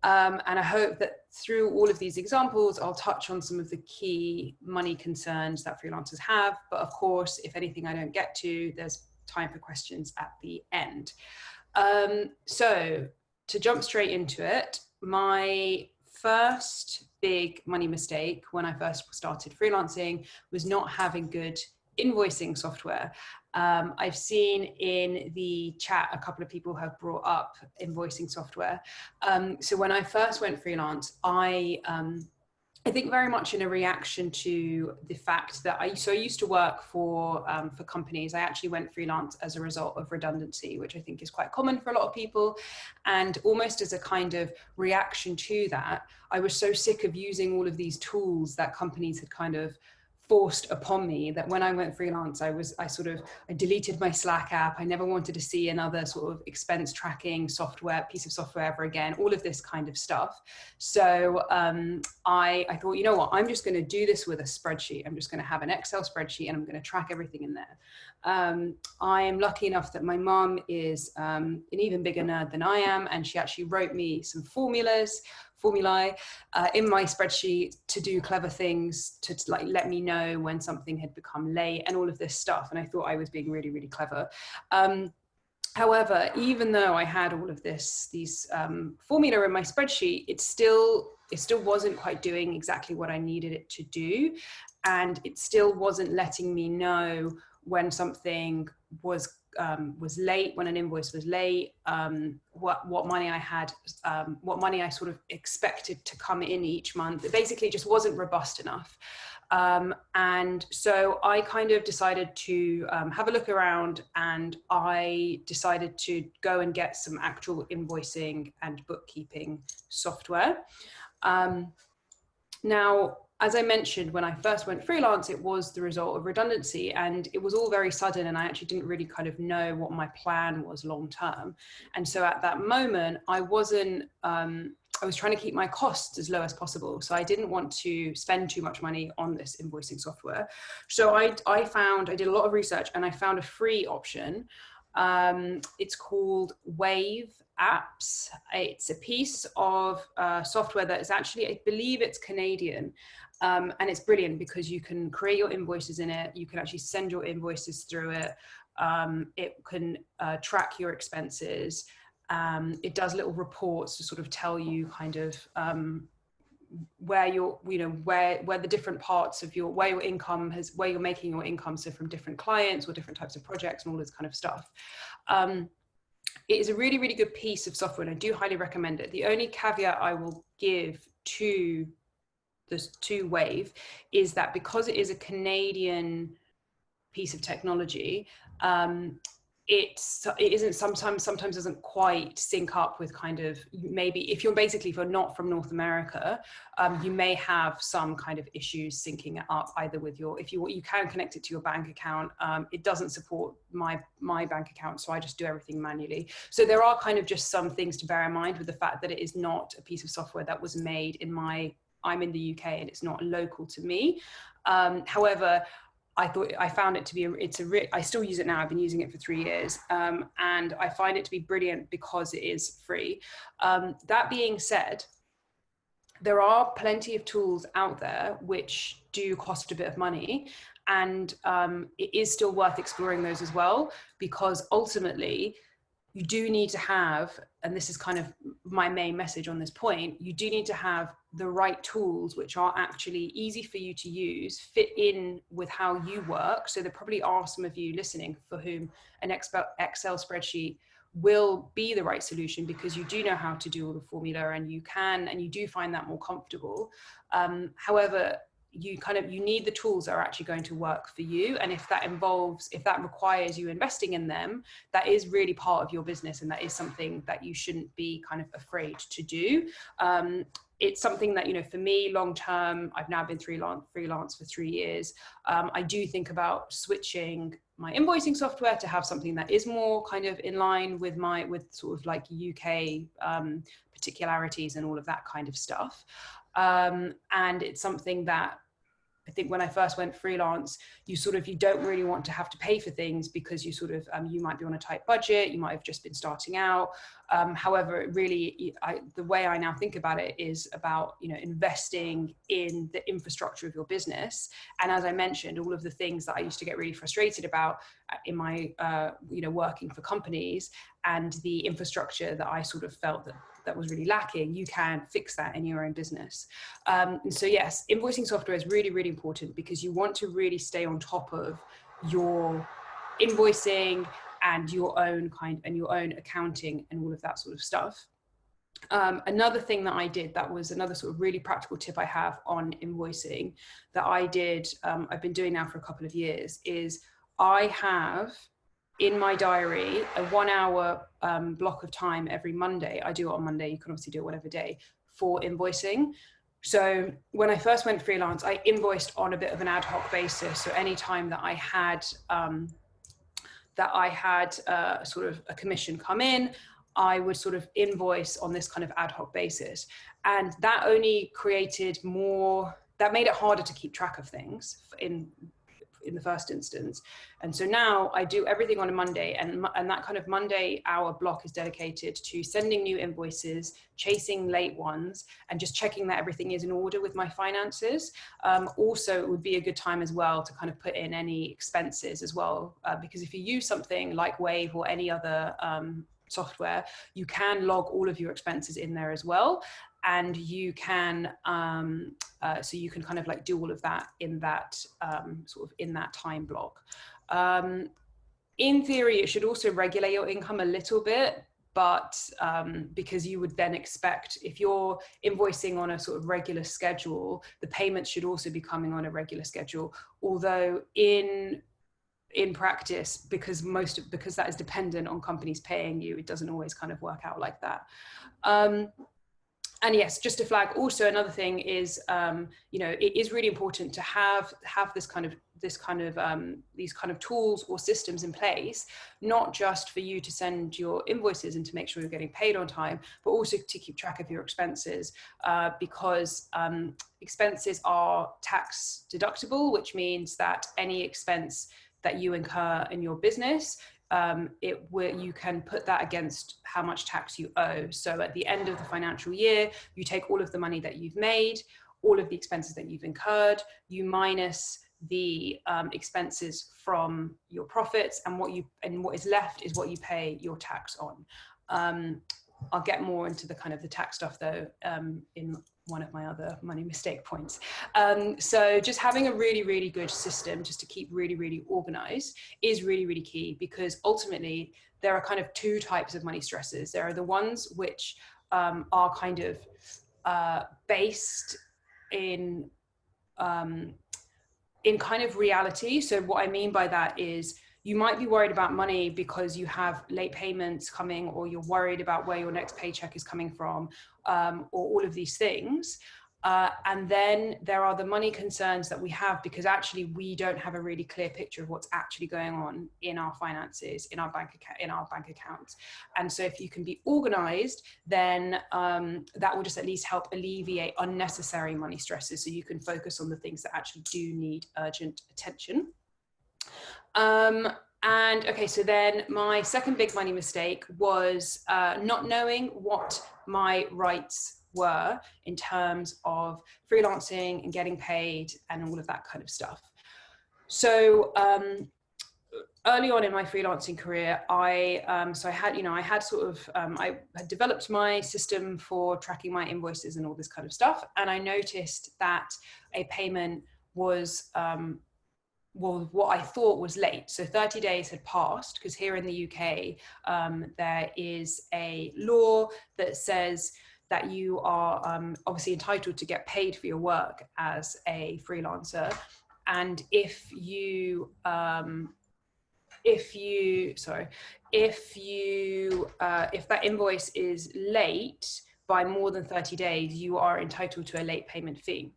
And I hope that through all of these examples, I'll touch on some of the key money concerns that freelancers have. But of course, if anything I don't get to, there's time for questions at the end. So to jump straight into it, my first big money mistake when I first started freelancing was not having good invoicing software. I've seen in the chat a couple of people have brought up invoicing software. So when I first went freelance, I think very much in a reaction to the fact that I used to work for companies. I actually went freelance as a result of redundancy, which I think is quite common for a lot of people. And almost as a kind of reaction to that, I was so sick of using all of these tools that companies had kind of forced upon me that when I went freelance, I deleted my Slack app. I never wanted to see another sort of expense tracking piece of software ever again, all of this kind of stuff. So I thought, you know what, I'm just going to do this with a spreadsheet. I'm just going to have an Excel spreadsheet and I'm going to track everything in there. I am lucky enough that my mom is an even bigger nerd than I am, and she actually wrote me some formulae in my spreadsheet to do clever things, to like let me know when something had become late and all of this stuff. And I thought I was being really, really clever. However, even though I had all of these formula in my spreadsheet, it still wasn't quite doing exactly what I needed it to do. And it still wasn't letting me know when something was late, when an invoice was late, what money I had, what money I sort of expected to come in each month. It basically just wasn't robust enough. And so I kind of decided to have a look around, and I decided to go and get some actual invoicing and bookkeeping software. Now, as I mentioned, when I first went freelance, it was the result of redundancy, and it was all very sudden, and I actually didn't really kind of know what my plan was long term. And so at that moment, I was trying to keep my costs as low as possible. So I didn't want to spend too much money on this invoicing software. So I did a lot of research, and I found a free option. It's called Wave Apps. It's a piece of software that is actually, I believe it's Canadian. And it's brilliant because you can create your invoices in it. You can actually send your invoices through it. It can track your expenses. It does little reports to sort of tell you kind of where the different parts of where you're making your income. So from different clients or different types of projects and all this kind of stuff. It is a really, really good piece of software, and I do highly recommend it. The only caveat I will give to Wave is that because it is a Canadian piece of technology, it sometimes doesn't quite sync up with kind of, maybe if you're not from North America, you may have some kind of issues syncing it up either with you can connect it to your bank account. It doesn't support my bank account, so I just do everything manually. So there are kind of just some things to bear in mind with the fact that it is not a piece of software that was made I'm in the UK, and it's not local to me. However, I found it to be, I still use it now. I've been using it for 3 years. And I find it to be brilliant because it is free. That being said, there are plenty of tools out there which do cost a bit of money. And it is still worth exploring those as well, because ultimately, you do need to have, and this is kind of my main message on this point, you do need to have the right tools which are actually easy for you to use, fit in with how you work. So there probably are some of you listening for whom an Excel spreadsheet will be the right solution, because you do know how to do all the formula, and you do find that more comfortable. However, you need the tools that are actually going to work for you. And if that requires you investing in them, that is really part of your business. And that is something that you shouldn't be kind of afraid to do. It's something that, for me, long term, I've now been freelance for 3 years. I do think about switching my invoicing software to have something that is more kind of in line with sort of like UK particularities and all of that kind of stuff. And it's something that I think when I first went freelance, you don't really want to have to pay for things because you you might be on a tight budget, you might have just been starting out. However, the way I now think about it is about, investing in the infrastructure of your business. And as I mentioned, all of the things that I used to get really frustrated about in my, working for companies, and the infrastructure that I sort of felt that was really lacking, you can fix that in your own business. And so yes, invoicing software is really, really important because you want to really stay on top of your invoicing and your own accounting and all of that sort of stuff. Another thing that I did, that was another sort of really practical tip I have on invoicing that I did, I've been doing now for a couple of years, is I have in my diary a 1 hour block of time every Monday. I do it on Monday. You can obviously do it whatever day, for invoicing. So when I first went freelance, I invoiced on a bit of an ad hoc basis. So anytime that I had sort of a commission come in, I would sort of invoice on this kind of ad hoc basis. And that only that made it harder to keep track of things in the first instance. And so now I do everything on a Monday, and that kind of Monday hour block is dedicated to sending new invoices, chasing late ones, and just checking that everything is in order with my finances. Also, it would be a good time as well to kind of put in any expenses as well, because if you use something like Wave or any other software, you can log all of your expenses in there as well. And you can, so you can kind of like do all of that in that in that time block. In theory, it should also regulate your income a little bit, but because you would then expect, if you're invoicing on a sort of regular schedule, the payments should also be coming on a regular schedule. Although in practice, because that is dependent on companies paying you, it doesn't always kind of work out like that. And yes, just to flag, also another thing is, it is really important to have these kind of tools or systems in place, not just for you to send your invoices and to make sure you're getting paid on time, but also to keep track of your expenses, because expenses are tax deductible, which means that any expense that you incur in your business, you can put that against how much tax you owe. So at the end of the financial year, you take all of the money that you've made, all of the expenses that you've incurred, you minus the expenses from your profits, and what is left is what you pay your tax on. I'll get more into the kind of the tax stuff though in one of my other money mistake points. So just having a really, really good system just to keep really, really organized is really, really key, because ultimately there are kind of two types of money stresses. There are the ones which are kind of based in kind of reality. So what I mean by that is, you might be worried about money because you have late payments coming, or you're worried about where your next paycheck is coming from, or all of these things. And then there are the money concerns that we have because actually we don't have a really clear picture of what's actually going on in our finances, in our bank accounts. And so if you can be organized, then that will just at least help alleviate unnecessary money stresses, so you can focus on the things that actually do need urgent attention. And okay, so then my second big money mistake was not knowing what my rights were in terms of freelancing and getting paid and all of that kind of stuff. So early on in my freelancing career, I had developed my system for tracking my invoices and all this kind of stuff, and I noticed that a payment was what I thought was late. So 30 days had passed, because here in the UK, there is a law that says that you are obviously entitled to get paid for your work as a freelancer. And if that invoice is late by more than 30 days, you are entitled to a late payment fee.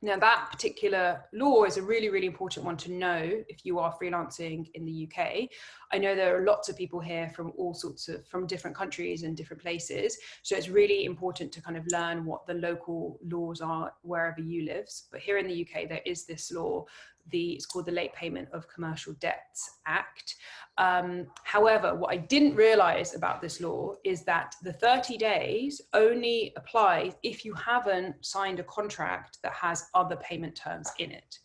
Now, that particular law is a really, really important one to know if you are freelancing in the UK. I know there are lots of people here from all sorts of, from different countries and different places. So it's really important to kind of learn what the local laws are wherever you live. But here in the UK, there is this law, it's called the Late Payment of Commercial Debts Act. However, what I didn't realize about this law is that the 30 days only apply if you haven't signed a contract that has other payment terms in it.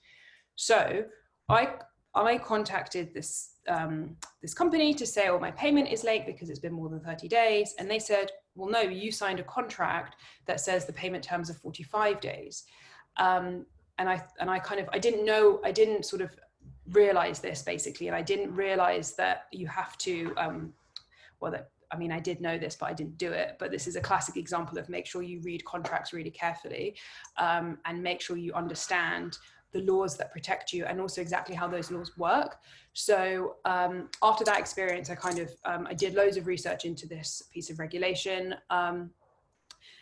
So I contacted this company to say, oh, my payment is late because it's been more than 30 days. And they said, well, no, you signed a contract that says the payment terms are 45 days. And I didn't sort of realize this basically. And I didn't realize that you have to, I did know this, but I didn't do it. But this is a classic example of make sure you read contracts really carefully, and make sure you understand the laws that protect you and also exactly how those laws work. So after that experience, I did loads of research into this piece of regulation.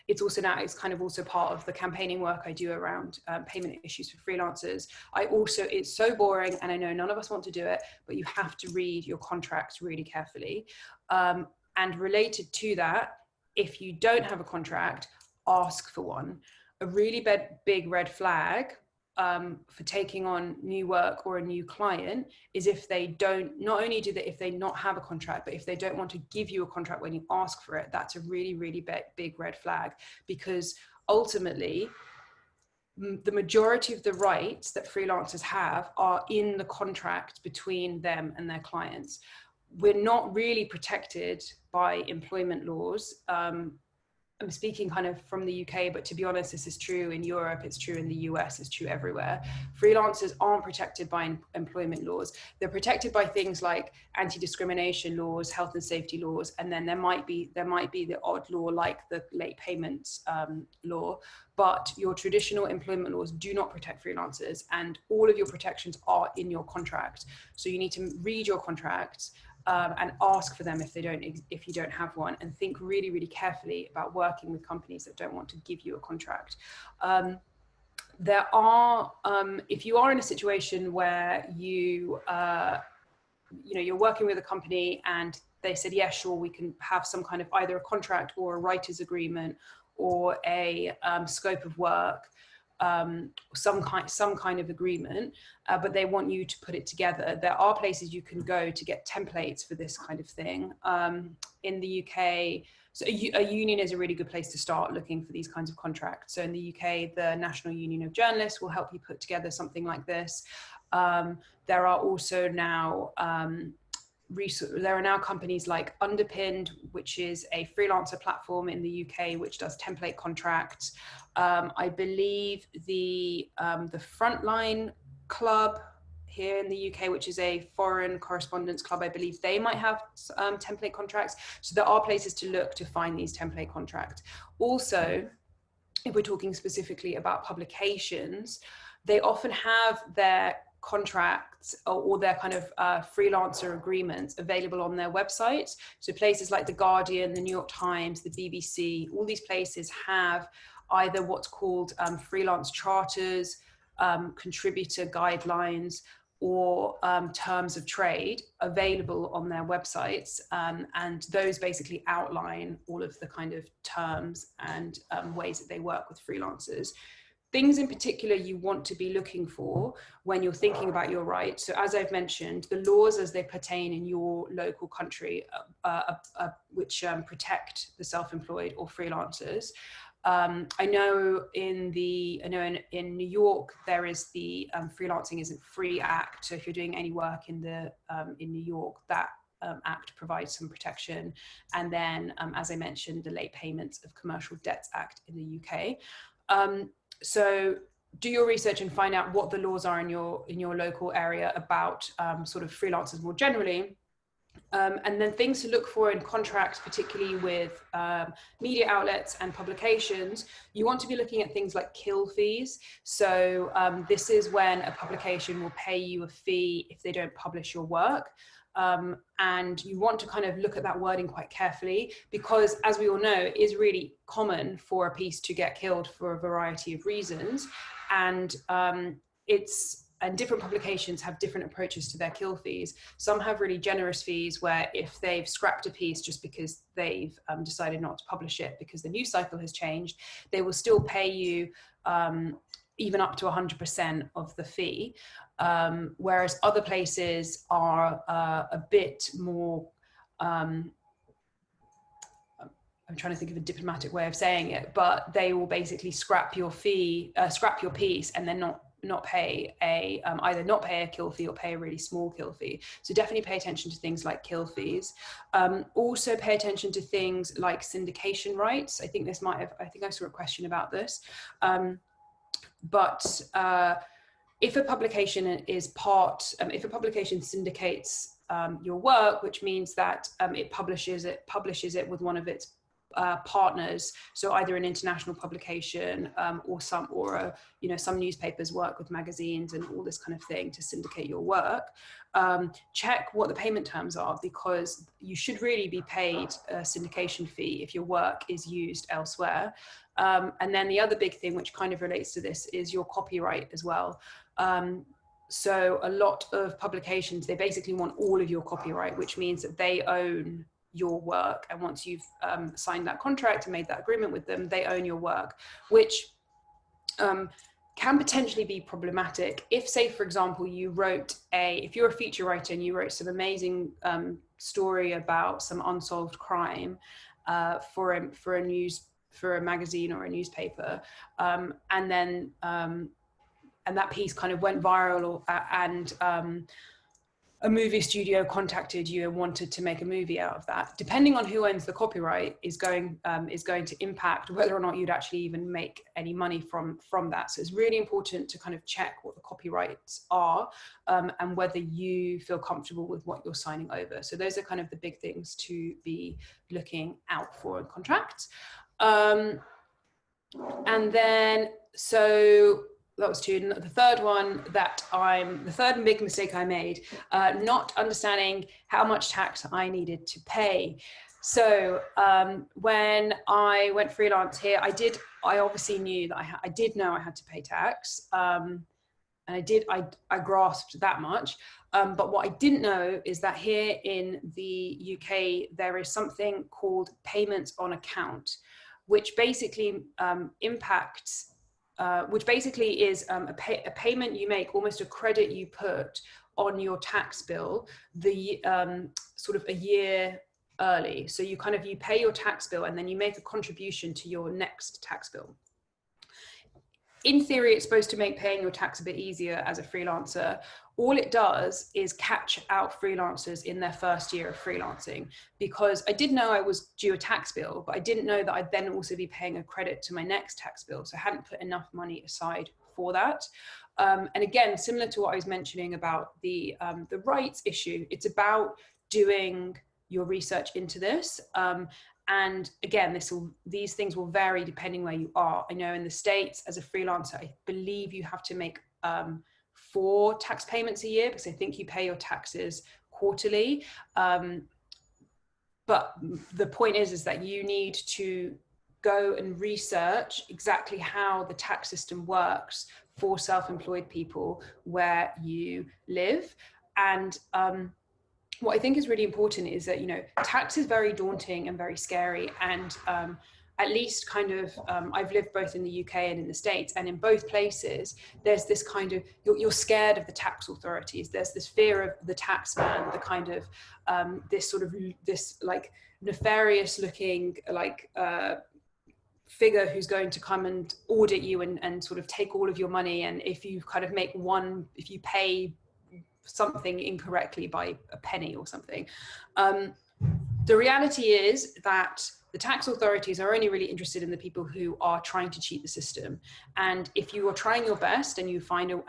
It's kind of also part of the campaigning work I do around payment issues for freelancers. It's so boring, and I know none of us want to do it, but you have to read your contracts really carefully. And related to that, if you don't have a contract, ask for one. A really big red flag for taking on new work or a new client is if they don't, if they not have a contract, but if they don't want to give you a contract when you ask for it. That's a really, really big red flag, because ultimately the majority of the rights that freelancers have are in the contract between them and their clients. We're not really protected by employment laws. I'm speaking kind of from the UK, but to be honest, this is true in Europe, it's true in the US, it's true everywhere. Freelancers aren't protected by employment laws. They're protected by things like anti-discrimination laws, health and safety laws, and then there might be the odd law like the late payments law, but your traditional employment laws do not protect freelancers, and all of your protections are in your contract. So you need to read your contracts, and ask for them if you don't have one, and think really, really carefully about working with companies that don't want to give you a contract. If you are in a situation where you're working with a company and they said, yeah, sure, we can have some kind of either a contract or a writer's agreement or a scope of work, some kind of agreement, but they want you to put it together. There are places you can go to get templates for this kind of thing. In the UK, so a union is a really good place to start looking for these kinds of contracts. So in the UK, the National Union of Journalists will help you put together something like this. There are also now companies like Underpinned, which is a freelancer platform in the UK, which does template contracts. I believe the Frontline Club here in the UK, which is a foreign correspondence club, I believe they might have template contracts. So there are places to look to find these template contracts. Also, if we're talking specifically about publications, they often have their contracts or their kind of freelancer agreements available on their websites. So places like The Guardian, the New York Times, the BBC, all these places have either what's called freelance charters, contributor guidelines, or terms of trade available on their websites. And those basically outline all of the kind of terms and ways that they work with freelancers. Things in particular you want to be looking for when you're thinking about your rights. So as I've mentioned, the laws as they pertain in your local country, which protect the self-employed or freelancers. I know in New York, there is the Freelancing Isn't Free Act. So if you're doing any work in New York, that Act provides some protection. And then, as I mentioned, the Late Payments of Commercial Debts Act in the UK. So do your research and find out what the laws are in your local area about sort of freelancers more generally. And then things to look for in contracts, particularly with media outlets and publications. You want to be looking at things like kill fees. So this is when a publication will pay you a fee if they don't publish your work. And you want to kind of look at that wording quite carefully, because as we all know, it is really common for a piece to get killed for a variety of reasons. and and different publications have different approaches to their kill fees. Some have really generous fees where if they've scrapped a piece just because they've decided not to publish it because the news cycle has changed, they will still pay you even up to 100% of the fee. Whereas other places are a bit more, I'm trying to think of a diplomatic way of saying it, but they will basically scrap your fee, scrap your piece, and then not pay either not pay a kill fee or pay a really small kill fee. So definitely pay attention to things like kill fees. Also pay attention to things like syndication rights. I think I saw a question about this. But if a publication is if a publication syndicates your work, which means that it publishes it with one of its partners, so either an international publication or some newspapers work with magazines and all this kind of thing to syndicate your work. Check what the payment terms are, because you should really be paid a syndication fee if your work is used elsewhere. And then the other big thing, which kind of relates to this, is your copyright as well. So a lot of publications, they basically want all of your copyright, which means that they own your work. And once you've signed that contract and made that agreement with them, they own your work, which can potentially be problematic. If, say, for example, if you're a feature writer and you wrote some amazing story about some unsolved crime for a magazine or a newspaper, and then and that piece kind of went viral, and a movie studio contacted you and wanted to make a movie out of that, depending on who owns the copyright is going to impact whether or not you'd actually even make any money from that. So it's really important to kind of check what the copyrights are, and whether you feel comfortable with what you're signing over. So those are kind of the big things to be looking out for in contracts. And then, so that was two. The third one the third big mistake I made, not understanding how much tax I needed to pay. So when I went freelance here, I obviously knew that I did know I had to pay tax. And I grasped that much. But what I didn't know is that here in the UK, there is something called payments on account, which basically is a payment you make, almost a credit you put on your tax bill, sort of a year early. So you pay your tax bill and then you make a contribution to your next tax bill. In theory, it's supposed to make paying your tax a bit easier as a freelancer. All it does is catch out freelancers in their first year of freelancing, because I did know I was due a tax bill, but I didn't know that I'd then also be paying a credit to my next tax bill. So I hadn't put enough money aside for that. And again, similar to what I was mentioning about the rights issue, it's about doing your research into this. And again, these things will vary depending where you are. I know in the States, as a freelancer, I believe you have to make 4 tax payments a year, because I think you pay your taxes quarterly. But the point is that you need to go and research exactly how the tax system works for self-employed people where you live. And what I think is really important is that, tax is very daunting and very scary. And at least I've lived both in the UK and in the States, and in both places, there's this kind of, you're scared of the tax authorities. There's this fear of the tax man, the kind of, this like nefarious looking, figure who's going to come and audit you and sort of take all of your money. And if you if you pay something incorrectly by a penny or something, the reality is that the tax authorities are only really interested in the people who are trying to cheat the system. And if you are trying your best and you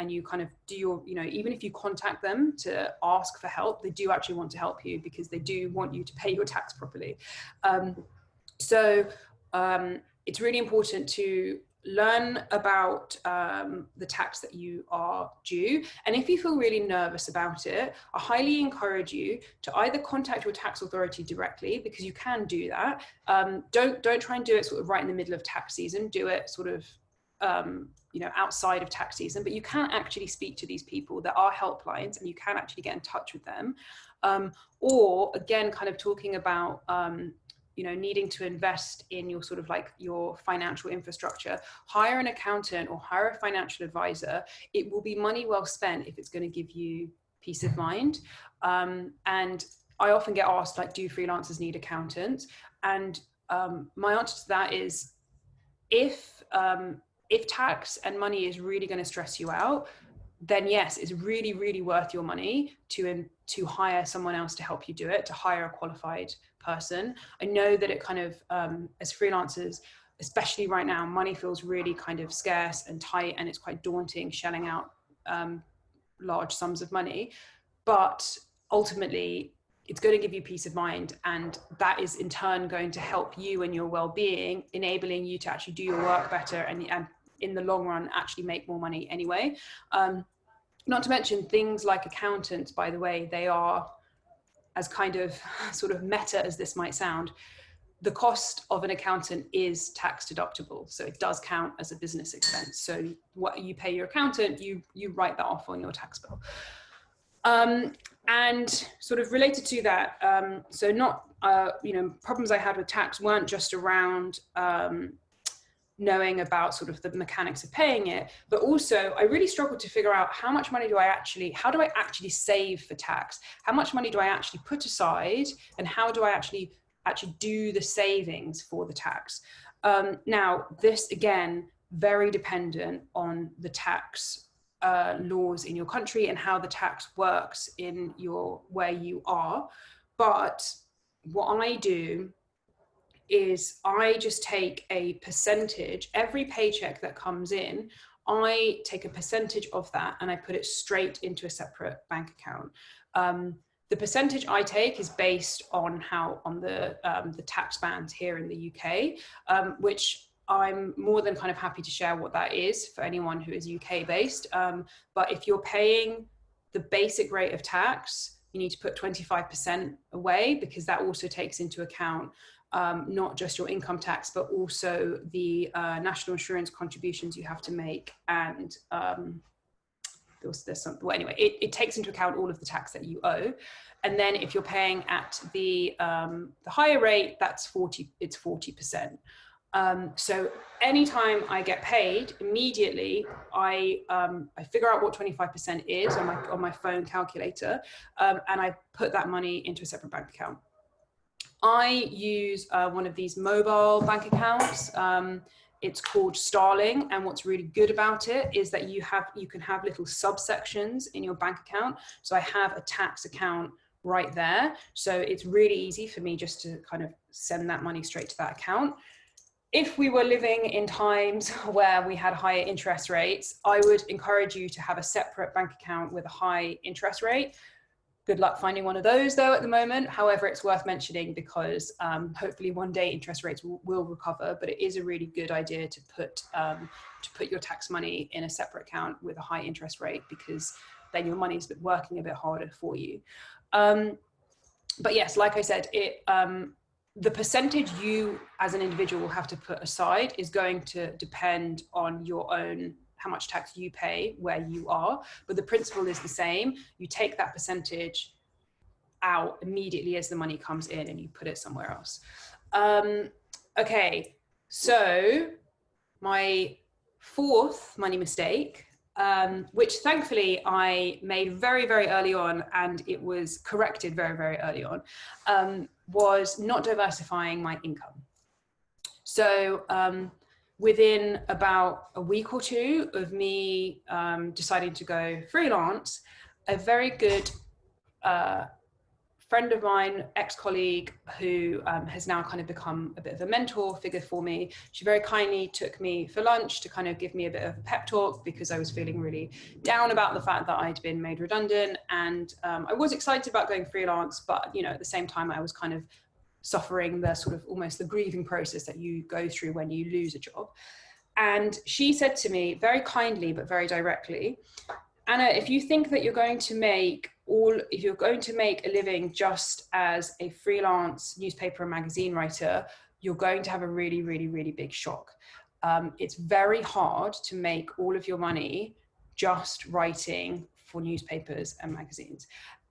you kind of do your, even if you contact them to ask for help, they do actually want to help you, because they do want you to pay your tax properly. It's really important to learn about the tax that you are due. And if you feel really nervous about it, I highly encourage you to either contact your tax authority directly, because you can do that. Don't try and do it sort of right in the middle of tax season. Do it sort of you know, outside of tax season, but you can actually speak to these people. There are helplines and you can actually get in touch with them. Or again, kind of talking about, you know, needing to invest in your sort of like your financial infrastructure, hire an accountant or hire a financial advisor. It will be money well spent if it's going to give you peace of mind. And I often get asked, like, do freelancers need accountants? And my answer to that is, if tax and money is really going to stress you out, then yes, it's really, really worth your money to hire someone else to help you do it, to hire a qualified person. I know that it kind of, as freelancers, especially right now, money feels really kind of scarce and tight, and it's quite daunting shelling out large sums of money. But ultimately, it's going to give you peace of mind, and that is in turn going to help you and your well-being, enabling you to actually do your work better, and in the long run actually make more money anyway. Not to mention things like accountants, by the way, they are, as kind of sort of meta as this might sound, the cost of an accountant is tax deductible. So it does count as a business expense. So what you pay your accountant, you write that off on your tax bill. And sort of related to that, so not, you know, problems I had with tax weren't just around knowing about sort of the mechanics of paying it, but also I really struggled to figure out how much money how do I actually save for tax? How much money do I actually put aside? And how do I actually do the savings for the tax? Now, this again, very dependent on the tax laws in your country and how the tax works in where you are. But what I do is I just take a percentage, every paycheck that comes in, I take a percentage of that and I put it straight into a separate bank account. The percentage I take is based on the tax bands here in the UK, which I'm more than kind of happy to share what that is for anyone who is UK based. But if you're paying the basic rate of tax, you need to put 25% away, because that also takes into account not just your income tax, but also the national insurance contributions you have to make. And there's some, well, anyway, it takes into account all of the tax that you owe. And then if you're paying at the higher rate, it's 40%. So anytime I get paid, immediately I figure out what 25% is on my phone calculator, and I put that money into a separate bank account. I use one of these mobile bank accounts. It's called Starling, and what's really good about it is that you can have little subsections in your bank account. So I have a tax account right there. So it's really easy for me just to kind of send that money straight to that account. If we were living in times where we had higher interest rates, I would encourage you to have a separate bank account with a high interest rate. Good luck finding one of those though at the moment. However, it's worth mentioning because hopefully one day interest rates will recover, but it is a really good idea to put your tax money in a separate account with a high interest rate, because then your money's working a bit harder for you. But yes, like I said, the percentage you as an individual will have to put aside is going to depend on your own, how much tax you pay where you are, but the principle is the same. You take that percentage out immediately as the money comes in and you put it somewhere else. Okay, so my fourth money mistake, which thankfully I made very, very early on, and it was corrected very, very early on, was not diversifying my income. So within about a week or two of me deciding to go freelance, a very good friend of mine, ex-colleague, who has now kind of become a bit of a mentor figure for me, she very kindly took me for lunch to kind of give me a bit of a pep talk, because I was feeling really down about the fact that I'd been made redundant. And I was excited about going freelance, but you know, at the same time, I was kind of suffering the sort of almost the grieving process that you go through when you lose a job. And she said to me very kindly, but very directly, Anna, if you think that you're going to make a living just as a freelance newspaper and magazine writer, you're going to have a really, really, really big shock. it's very hard to make all of your money just writing for newspapers and magazines.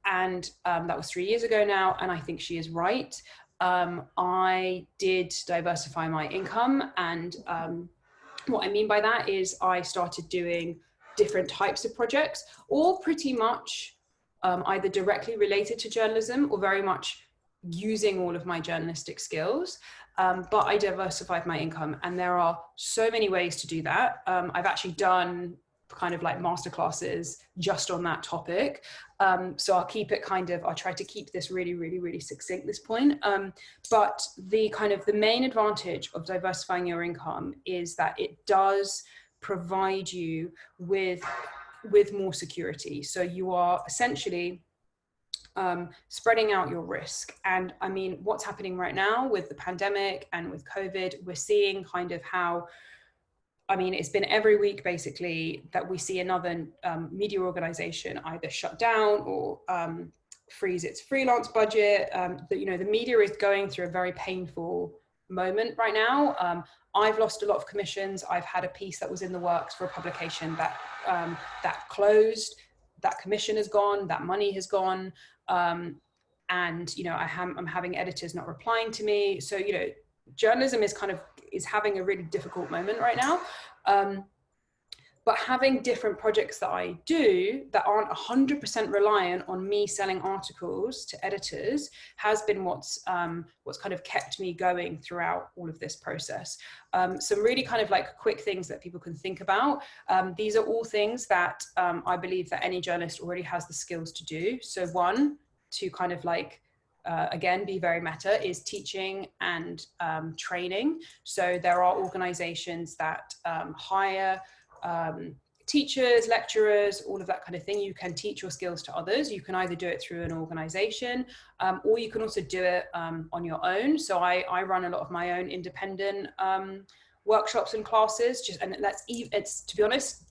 And that was 3 years ago now, and I think she is right. I did diversify my income, and what I mean by that is I started doing different types of projects, all pretty much either directly related to journalism or very much using all of my journalistic skills. But I diversified my income, and there are so many ways to do that. I've actually done kind of like masterclasses just on that topic. So I'll keep it I'll try to keep this really, really, really succinct, this point. But the main advantage of diversifying your income is that it does provide you with more security. So you are essentially spreading out your risk. And I mean, what's happening right now with the pandemic and with COVID, we're seeing kind of how, I mean, it's been every week basically that we see another media organization either shut down or freeze its freelance budget. The media is going through a very painful moment right now. I've lost a lot of commissions. I've had a piece that was in the works for a publication that closed. That commission is gone. That money has gone. And I'm having editors not replying to me. So journalism is having a really difficult moment right now. But having different projects that I do that aren't 100% reliant on me selling articles to editors has been what's kind of kept me going throughout all of this process. Some really kind of like quick things that people can think about. These are all things that I believe that any journalist already has the skills to do. So one, to kind of like, again, be very meta, is teaching and training. So there are organizations that hire teachers, lecturers, all of that kind of thing. You can teach your skills to others. You can either do it through an organization, or you can also do it on your own. So I run a lot of my own independent workshops and classes, it's, to be honest,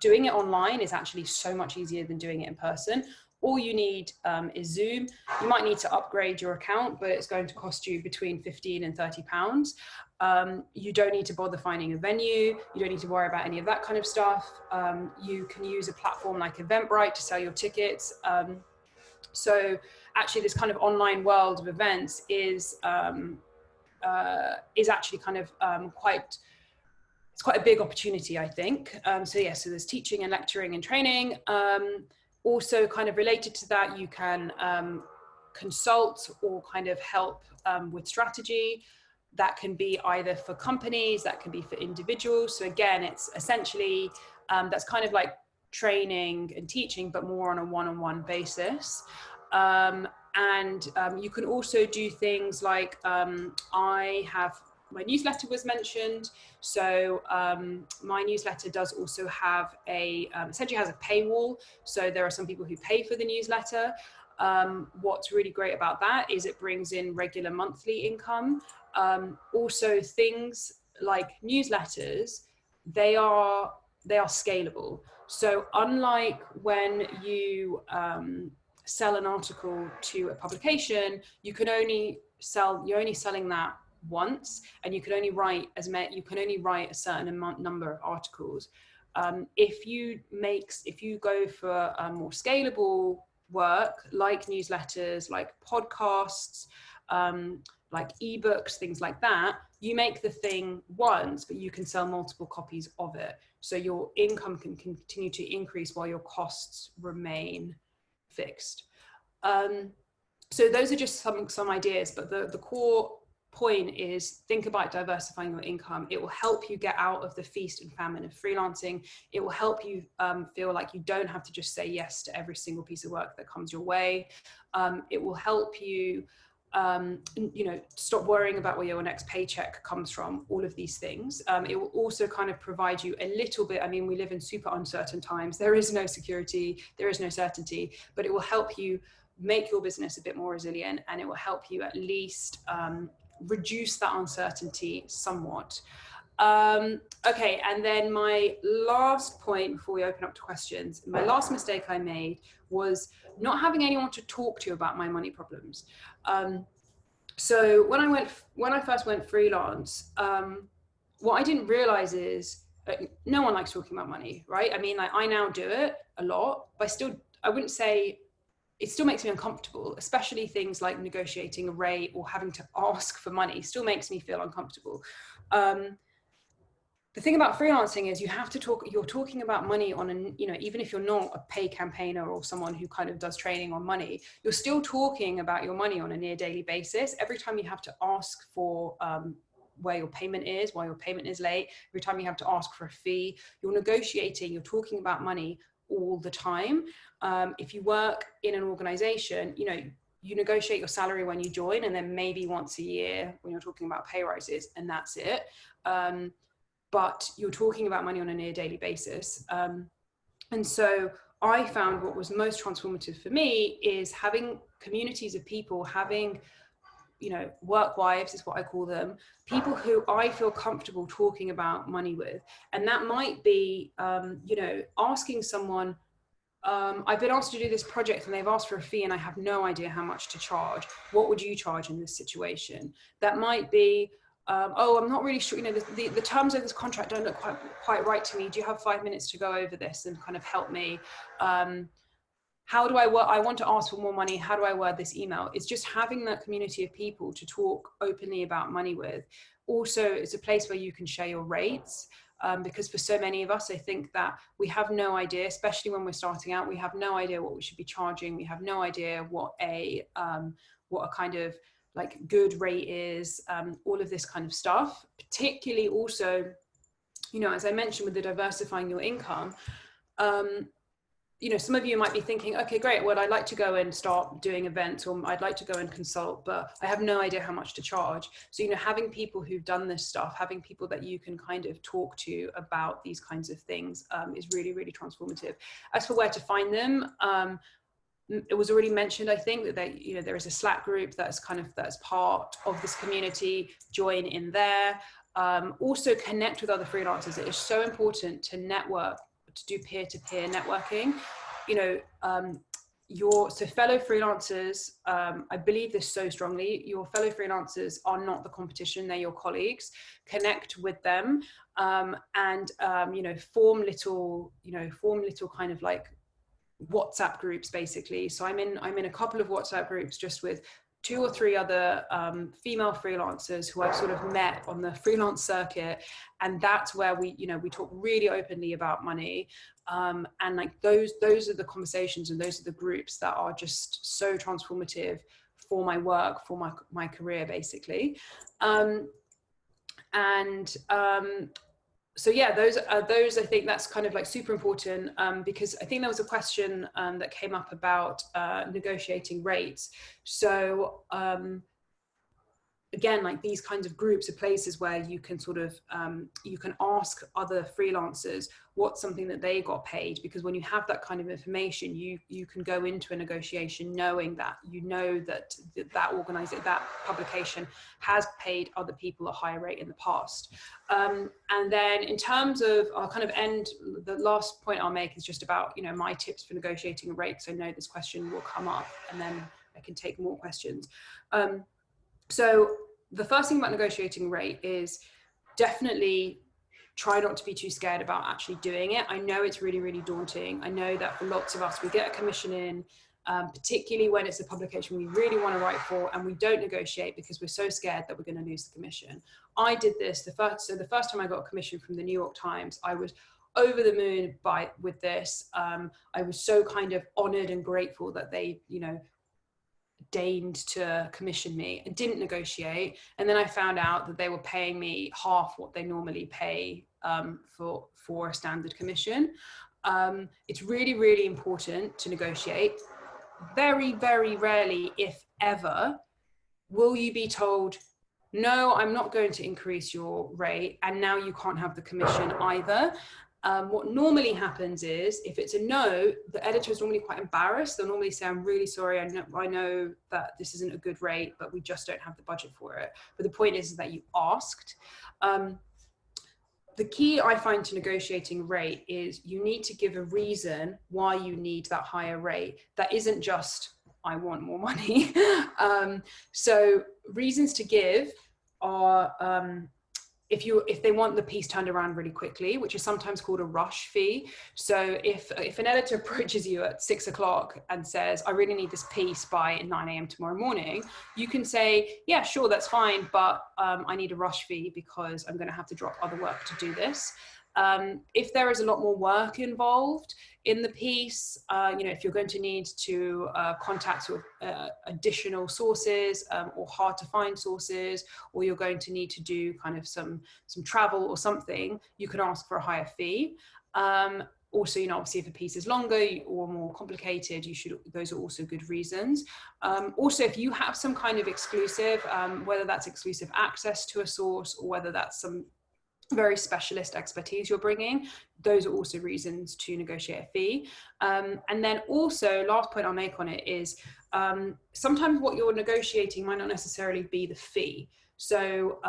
doing it online is actually so much easier than doing it in person. All you need is Zoom. You might need to upgrade your account, but it's going to cost you between 15 and 30 pounds. You don't need to bother finding a venue. You don't need to worry about any of that kind of stuff. You can use a platform like Eventbrite to sell your tickets. So actually this kind of online world of events is actually kind of it's quite a big opportunity, I think. So there's teaching and lecturing and training. Also kind of related to that, you can consult or kind of help with strategy. That can be either for companies, that can be for individuals. So again, it's essentially, that's kind of like training and teaching, but more on a one-on-one basis. You can also do things like, my newsletter was mentioned. So my newsletter does also have essentially has a paywall. So there are some people who pay for the newsletter. What's really great about that is it brings in regular monthly income. Also things like newsletters, they are scalable. So unlike when you sell an article to a publication, you're only selling that once, and you can only write a certain number of articles. If you go for more scalable work like newsletters, like podcasts, like ebooks, things like that, you make the thing once, but you can sell multiple copies of it. So your income can continue to increase while your costs remain fixed. So those are just some ideas, but the core point is think about diversifying your income. It will help you get out of the feast and famine of freelancing. It will help you feel like you don't have to just say yes to every single piece of work that comes your way. It will help you stop worrying about where your next paycheck comes from, all of these things. It will also kind of provide you a little bit, I mean, we live in super uncertain times. There is no security, there is no certainty, but it will help you make your business a bit more resilient, and it will help you at least reduce that uncertainty somewhat. Okay, and then my last point before we open up to questions, my last mistake I made was not having anyone to talk to about my money problems. So when I first went freelance, what I didn't realize is no one likes talking about money, right? I mean, like, I now do it a lot, but I wouldn't say, it still makes me uncomfortable, especially things like negotiating a rate or having to ask for money still makes me feel uncomfortable. The thing about freelancing is you're talking about money on an, even if you're not a pay campaigner or someone who kind of does training on money, you're still talking about your money on a near daily basis. Every time you have to ask for where your payment is, why your payment is late, every time you have to ask for a fee, you're negotiating, you're talking about money all the time. If you work in an organization, you negotiate your salary when you join, and then maybe once a year when you're talking about pay rises, and that's it. But you're talking about money on a near daily basis. And so I found what was most transformative for me is having communities of people, having, work wives is what I call them, people who I feel comfortable talking about money with. And that might be, asking someone, I've been asked to do this project and they've asked for a fee and I have no idea how much to charge. What would you charge in this situation? That might be, I'm not really sure, the terms of this contract don't look quite right to me. Do you have 5 minutes to go over this and kind of help me? How do I work? I want to ask for more money. How do I word this email? It's just having that community of people to talk openly about money with. Also, it's a place where you can share your rates. Because for so many of us, I think that we have no idea, especially when we're starting out, we have no idea what we should be charging. We have no idea what a kind of like good rate is, all of this kind of stuff. Particularly also, as I mentioned with the diversifying your income, some of you might be thinking, okay, great, well, I'd like to go and start doing events, or I'd like to go and consult, but I have no idea how much to charge. So, having people who've done this stuff, having people that you can kind of talk to about these kinds of things is really, really transformative. As for where to find them, it was already mentioned, I think, that there is a Slack group that's part of this community. Join in there. Also connect with other freelancers. It is so important to network, to do peer-to-peer networking. So fellow freelancers, I believe this so strongly, your fellow freelancers are not the competition, they're your colleagues. Connect with them, and form little kind of like WhatsApp groups, basically. So I'm in a couple of WhatsApp groups just with 2 or 3 other female freelancers who I've sort of met on the freelance circuit, and that's where we talk really openly about money, and like those are the conversations and those are the groups that are just so transformative for my work, for my career, basically. So yeah, those I think that's kind of like super important, because I think there was a question that came up about negotiating rates. So again, like these kinds of groups are places where you can sort of you can ask other freelancers what's something that they got paid, because when you have that kind of information, you can go into a negotiation knowing that that publication has paid other people a higher rate in the past. And then in terms of, I'll kind of end, the last point I'll make is just about my tips for negotiating a rate, because I know this question will come up, and then I can take more questions. So the first thing about negotiating rate is definitely try not to be too scared about actually doing it. I know it's really, really daunting. I know that for lots of us, we get a commission in, particularly when it's a publication we really want to write for, and we don't negotiate because we're so scared that we're going to lose the commission. I did this the first time I got a commission from the New York Times, I was over the moon with this. I was so kind of honored and grateful that they, deigned to commission me, and didn't negotiate. And then I found out that they were paying me half what they normally pay for a standard commission. It's really, really important to negotiate. Very, very rarely, if ever, will you be told, no, I'm not going to increase your rate, and now you can't have the commission either. What normally happens is, if it's a no, the editor is normally quite embarrassed. They'll normally say, I'm really sorry, I know that this isn't a good rate, but we just don't have the budget for it. But the point is that you asked. The key I find to negotiating rate is you need to give a reason why you need that higher rate. That isn't just, I want more money. So reasons to give are, if they want the piece turned around really quickly, which is sometimes called a rush fee. So if an editor approaches you at 6 o'clock and says, I really need this piece by 9 a.m. tomorrow morning, you can say, yeah, sure, that's fine, but I need a rush fee because I'm going to have to drop other work to do this. If there is a lot more work involved in the piece, if you're going to need to contact sort of additional sources or hard to find sources, or you're going to need to do kind of some travel or something, you can ask for a higher fee. Also, obviously if a piece is longer or more complicated, those are also good reasons. Also, if you have some kind of exclusive, whether that's exclusive access to a source or whether that's some very specialist expertise you're bringing, those are also reasons to negotiate a fee. And then also, last point I'll make on it is sometimes what you're negotiating might not necessarily be the fee. So,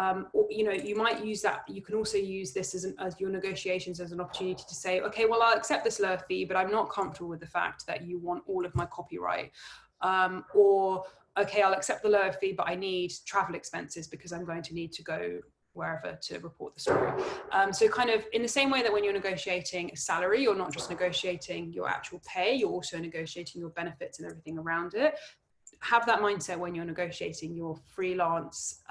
you might use that. You can also use this as your negotiations as an opportunity to say, okay, well, I'll accept this lower fee, but I'm not comfortable with the fact that you want all of my copyright. Or, okay, I'll accept the lower fee, but I need travel expenses because I'm going to need to go wherever to report the story. So kind of in the same way that when you're negotiating a salary, you're not just negotiating your actual pay, you're also negotiating your benefits and everything around it. Have that mindset when you're negotiating your freelance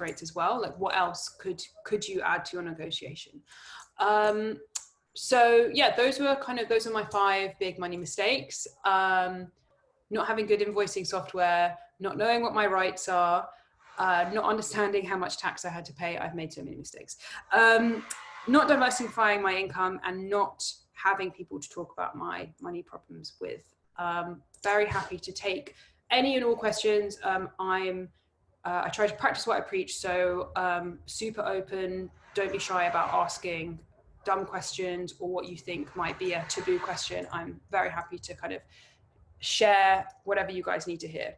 rates as well. Like, what else could you add to your negotiation? So yeah, those are my 5 big money mistakes. Not having good invoicing software, not knowing what my rights are, not understanding how much tax I had to pay. I've made so many mistakes. Not diversifying my income, and not having people to talk about my money problems with. Very happy to take any and all questions. I try to practice what I preach, so super open. Don't be shy about asking dumb questions or what you think might be a taboo question. I'm very happy to kind of share whatever you guys need to hear.